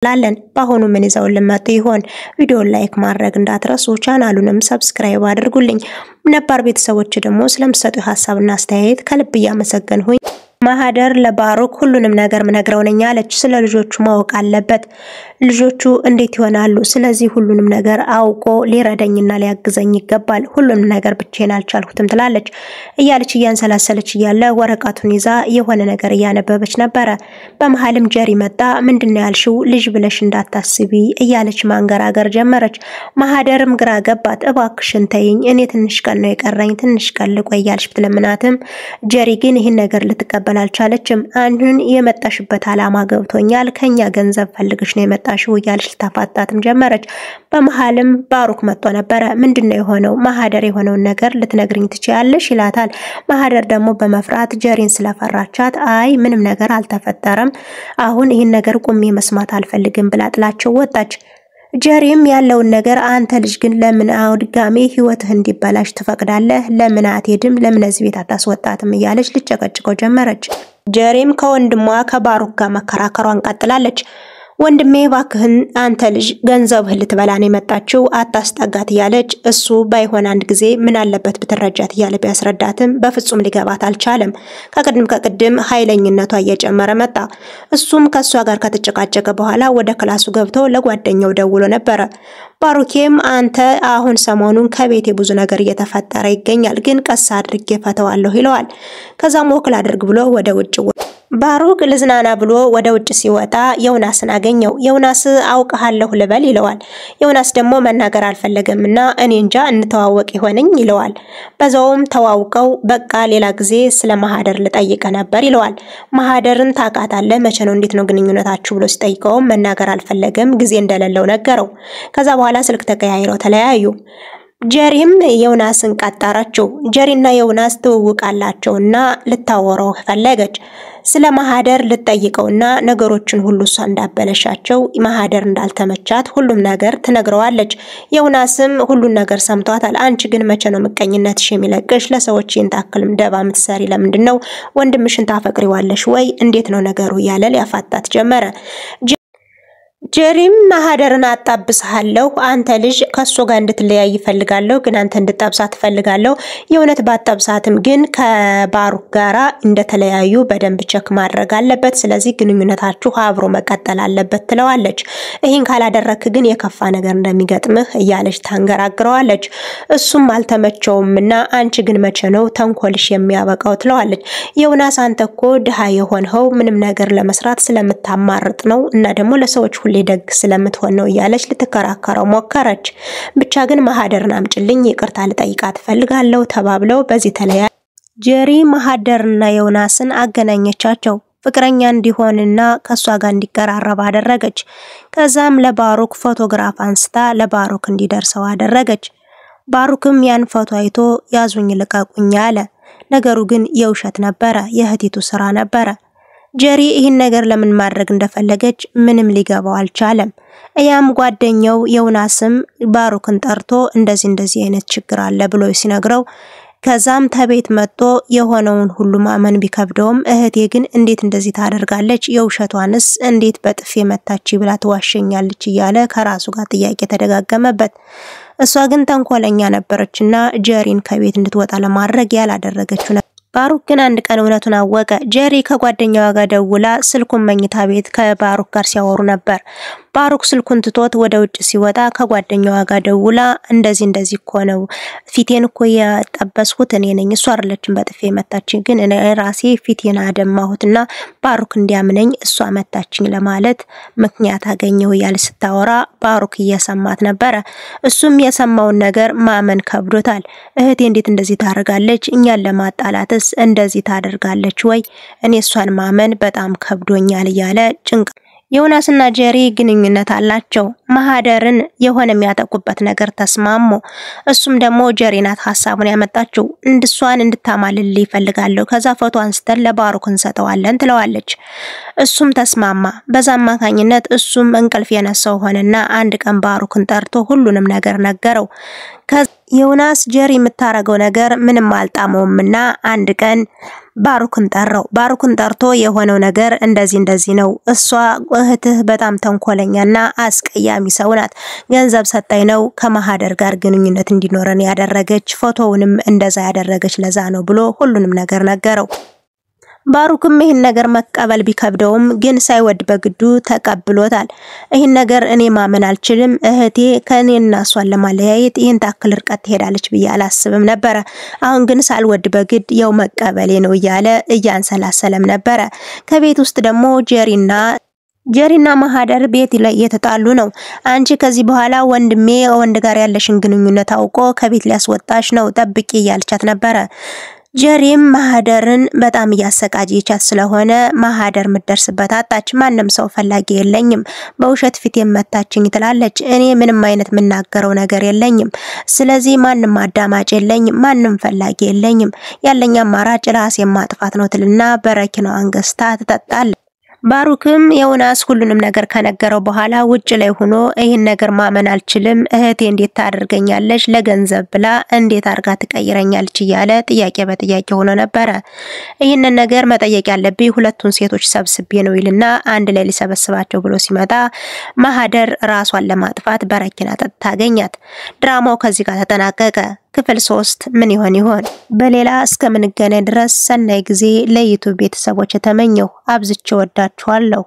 ላለን ባሁኑ ምን ይዘው ልመጡ ይሆን? ቪዲዮ ላይክ ማድረግ እንዳትረሱ፣ ቻናሉንም ሰብስክራይብ አድርጉልኝ። ነባር ቤተሰቦች ደግሞ ስለምሰጡ ሐሳብና አስተያየት ከልብ ያመሰግንሁኝ። ማህደር ለባሩክ ሁሉንም ነገር ምነግረው ነኝ አለች። ስለ ልጆቹ ማወቅ አለበት። ልጆቹ እንዴት ይሆናሉ? ስለዚህ ሁሉንም ነገር አውቆ ሊረዳኝና ሊያግዘኝ ይገባል። ሁሉንም ነገር ብቻዬን አልቻልኩትም ትላለች። እያለች እያንሰላሰለች እያለ ወረቀቱን ይዛ የሆነ ነገር እያነበበች ነበር። በመሐልም ጀሪ መጣ። ምንድነው ያልሽው? ልጅ ብለሽ እንዳታስቢ እያለች ማንገራገር ጀመረች። ማህደርም ግራ ገባት። እባክሽን ተይኝ፣ እኔ ትንሽ ቀን ነው የቀረኝ፣ ትንሽ ቀን ልቆይ እያለች ብትለምናትም ጀሪ ግን ይሄን ነገር ልትቀበል አልቻለችም። አንዱን የመጣሽበት አላማ ገብቶኛል፣ ከኛ ገንዘብ ፈልግሽ ነው የመጣሽው እያለች ልታፋጣትም ጀመረች። በመሐልም ባሩክ መጥቶ ነበር። ምንድነው የሆነው? ማህደር የሆነውን ነገር ልትነግሪኝ ትችያለሽ ይላታል። ማህደር ደግሞ በመፍራት ጀሪን ስለፈራቻት አይ ምንም ነገር አልተፈጠረም፣ አሁን ይሄን ነገር ቁሜ መስማት አልፈልግም ብላ ጥላቸው ወጣች። ጀሪም ያለውን ነገር አንተ ልጅ ግን ለምን አውድጋሜ ህይወትህ እንዲበላሽ ትፈቅዳለህ? ለምን አትሄድም? ለምን እዚህ ቤት አታስወጣትም? እያለች ልጨቀጭቀው ጀመረች። ጀሪም ከወንድሟ ከባሩክ ጋር መከራከሯን ቀጥላለች። ወንድሜ ባክህን አንተ ልጅ ገንዘብህ ልትበላን የመጣችው አታስጠጋት እያለች እሱ ባይሆን አንድ ጊዜ ምን አለበት ብትረጃት እያለ ቢያስረዳትም በፍጹም ሊገባት አልቻለም። ከቅድም ኃይለኝነቷ እየጨመረ መጣ። እሱም ከሷ ጋር ከተጨቃጨቀ በኋላ ወደ ክላሱ ገብቶ ለጓደኛው ደውሎ ነበር። ባሩኬም አንተ አሁን ሰሞኑን ከቤቴ ብዙ ነገር እየተፈጠረ ይገኛል፣ ግን ቀስ አድርጌ ፈተዋለሁ ይለዋል። ከዛም ወክል አድርግ ብሎ ወደ ውጭ ባሩክ ልዝናና ብሎ ወደ ውጭ ሲወጣ ዮናስን አገኘው። ዮናስ አውቀሃለሁ ልበል ይለዋል። ዮናስ ደግሞ መናገር አልፈለገምና እኔ እንጃ እንተዋወቅ ይሆነኝ ይለዋል። በዛውም ተዋውቀው በቃ ሌላ ጊዜ ስለ ማህደር ልጠይቀ ነበር ይለዋል። ማህደርን ታቃታለህ? መቼ ነው እንዴት ነው ግንኙነታችሁ ብሎ ሲጠይቀው መናገር አልፈለገም፣ ጊዜ እንደሌለው ነገረው። ከዛ በኋላ ስልክ ተቀያይረው ተለያዩ። ጀሪም ዮናስን ቀጠረችው። ጀሪና ዮናስ ተዋውቃላቸውና ልታወራው ፈለገች። ስለ ማህደር ልጠይቀውና ነገሮችን ሁሉ እሷ እንዳበለሻቸው ማህደር እንዳልተመቻት ሁሉም ነገር ትነግረዋለች። ዮናስም ሁሉን ነገር ሰምቷታል። አንቺ ግን መቼ ነው ምቀኝነትሽ የሚለቅሽ? ለሰዎች እንታክልም ደባ ምትሰሪ ለምንድነው? ወንድምሽን ታፈቅሪዋለሽ ወይ? እንዴት ነው ነገሩ? ያለ ሊያፋጣት ጀመረ። ጀሪም ማህደርን አጣብስሃለሁ፣ አንተ ልጅ ከሱ ጋር እንድትለያይ ፈልጋለሁ፣ ግን አንተ እንድትጣብሳት ፈልጋለሁ። የእውነት ባጣብሳትም ግን ከባሩክ ጋራ እንደተለያዩ በደንብ ቸክ ማድረግ አለበት። ስለዚህ ግንኙነታችሁ አብሮ መቀጠል አለበት ትለዋለች። ይሄን ካላደረክ ግን የከፋ ነገር እንደሚገጥምህ እያለች ታንገራግረዋለች። እሱም አልተመቸውምና አንቺ ግን መቼ ነው ተንኮልሽ የሚያበቃው ትለዋለች። ዮናስ አንተ እኮ ድሃ የሆንኸው ምንም ነገር ለመስራት ስለምታማርጥ ነው እና ደግሞ ለሰዎች ሁሌ ደግ ስለምትሆን ነው እያለች ልትከራከረው ሞከረች። ብቻ ግን ማህደርን አምጭልኝ ይቅርታ ልጠይቃት ፈልጋለሁ ተባብለው በዚህ ተለያ። ጀሪ ማህደርና ዮናስን አገናኘቻቸው። ፍቅረኛ እንዲሆንና ከሷ ጋር እንዲቀራረብ አደረገች። ከዛም ለባሩክ ፎቶግራፍ አንስታ ለባሩክ እንዲደርሰው አደረገች። ባሩክም ያን ፎቶ አይቶ ያዙኝ ልቀቁኝ አለ። ነገሩ ግን የውሸት ነበር፣ የህቲቱ ስራ ነበር። ጀሪ ይህን ነገር ለምን ማድረግ እንደፈለገች ምንም ሊገባው አልቻለም። ያም ጓደኛው ዮናስም ባሩክን ጠርቶ እንደዚህ አይነት ችግር አለ ብሎ ሲነግረው ከዛም ተቤት መጥቶ የሆነውን ሁሉ ማመን ቢከብደውም እህቴ ግን እንዴት እንደዚህ ታደርጋለች? የውሸቷንስ እንዴት በጥፌ መታች ብላ ትዋሸኛለች እያለ ከራሱ ጋር ጥያቄ ተደጋገመበት። እሷ ግን ተንኮለኛ ነበረችና ጀሪን ከቤት እንድትወጣ ለማድረግ ያላደረገችው ነበር። ባሩክ ግን አንድ ቀን እውነቱን አወቀ። ጀሪ ከጓደኛዋ ጋር ደውላ ስልኩን መኝታ ቤት ከባሩክ ጋር ሲያወሩ ነበር። ባሩክ ስልኩን ትቶት ወደ ውጭ ሲወጣ ከጓደኛዋ ጋር ደውላ እንደዚህ እኮ ነው ፊቴን እኮ ያጠበስኩት እኔ ነኝ፣ እሷ አይደለችም በጥፌ መታችኝ፣ ግን እኔ ራሴ ፊቴን አደማሁትና ባሩክ እንዲያምነኝ እሷ መታችኝ ለማለት ምክንያት አገኘው ያለ ስታወራ ባሩክ እየሰማት ነበር። እሱም የሰማውን ነገር ማመን ከብዶታል። እህቴ እንዴት እንደዚህ ታደርጋለች? እኛን ለማጣላትስ እንደዚህ ታደርጋለች ወይ? እኔ እሷን ማመን በጣም ከብዶኛል እያለ ጭንቅ ዮናስና ጀሪ ግንኙነት አላቸው። ማህደርን የሆነ የሚያጠቁበት ነገር ተስማሙ። እሱም ደግሞ ጀሪናት ሐሳቡን ያመጣችው እንድሷን እንድታማልል ይፈልጋለሁ፣ ከዛ ፎቶ አንስተን ለባሩክ እንሰጠዋለን ትለዋለች። እሱም ተስማማ። በዛም ማካኝነት እሱም እንቅልፍ የነሳው ሆነና አንድ ቀን ባሩክን ጠርቶ ሁሉንም ነገር ነገረው። ዮናስ ጀሪ የምታረገው ነገር ምንም አልጣመውምና አንድ ቀን ባሩክን ጠራው። ባሩክን ጠርቶ የሆነው ነገር እንደዚህ ነው። እሷ እህትህ በጣም ተንኮለኛና አስቀያሚ ሰው ናት። ገንዘብ ሰጣይ ነው ከማሃደር ጋር ግንኙነት እንዲኖረን ያደረገች፣ ፎቶውንም እንደዛ ያደረገች ለዛ ነው ብሎ ሁሉንም ነገር ነገረው። ባሩክም ይሄን ነገር መቀበል ቢከብደውም ግን ሳይወድ በግዱ ተቀብሎታል። ይሄን ነገር እኔ ማመን አልችልም፣ እህቴ ከኔና እሷን ለማለያየት ይሄን ታክል ርቀት ትሄዳለች ብዬ አላስብም ነበር። አሁን ግን ሳልወድ በግድ ያው መቀበሌ ነው እያለ እያንሰላሰለም ነበር። ከቤት ውስጥ ደግሞ ጀሪና ማሃደር ቤት ላይ የተጣሉ ነው። አንቺ ከዚህ በኋላ ወንድ ጋር ያለሽን ግንኙነት አውቆ ከቤት ሊያስወጣሽ ነው ጠብቂ እያልቻት ነበር። ጀሪም ማሃደርን በጣም ያሰቃየቻት ስለሆነ ማሃደር ምደርስበት አጣች። ማንም ሰው ፈላጊ የለኝም፣ በውሸት ፊት የመታችኝ ትላለች። እኔ ምንም አይነት ምናገረው ነገር የለኝም፣ ስለዚህ ማንም አዳማጭ የለኝም፣ ማንም ፈላጊ የለኝም፣ ያለኝ አማራጭ ራሴን ማጥፋት ነው ትልና በረኪናው አንገስታ ትጠጣለች። ባሩክም ዮናስ ሁሉንም ነገር ከነገረው በኋላ ውጭ ላይ ሆኖ ይሄን ነገር ማመን አልችልም፣ እህቴ እንዴት ታደርገኛለች ለገንዘብ ብላ እንዴት አርጋ ትቀይረኛለች እያለ ጥያቄ በጥያቄ ሆኖ ነበር። ይሄንን ነገር መጠየቅ ያለብኝ ሁለቱን ሴቶች ሰብስቤ ነው ይልና አንድ ላይ ሊሰበስባቸው ብሎ ሲመጣ ማሃደር ራሷን ለማጥፋት በረኪና ታገኛት። ድራማው ከዚህ ጋር ተጠናቀቀ። ክፍል 3 ምን ይሆን? በሌላ እስከምንገናኝ ድረስ ሰናይ ጊዜ ለዩቲዩብ ቤተሰቦች ተመኘሁ። አብዝቼ ወዳችኋለሁ።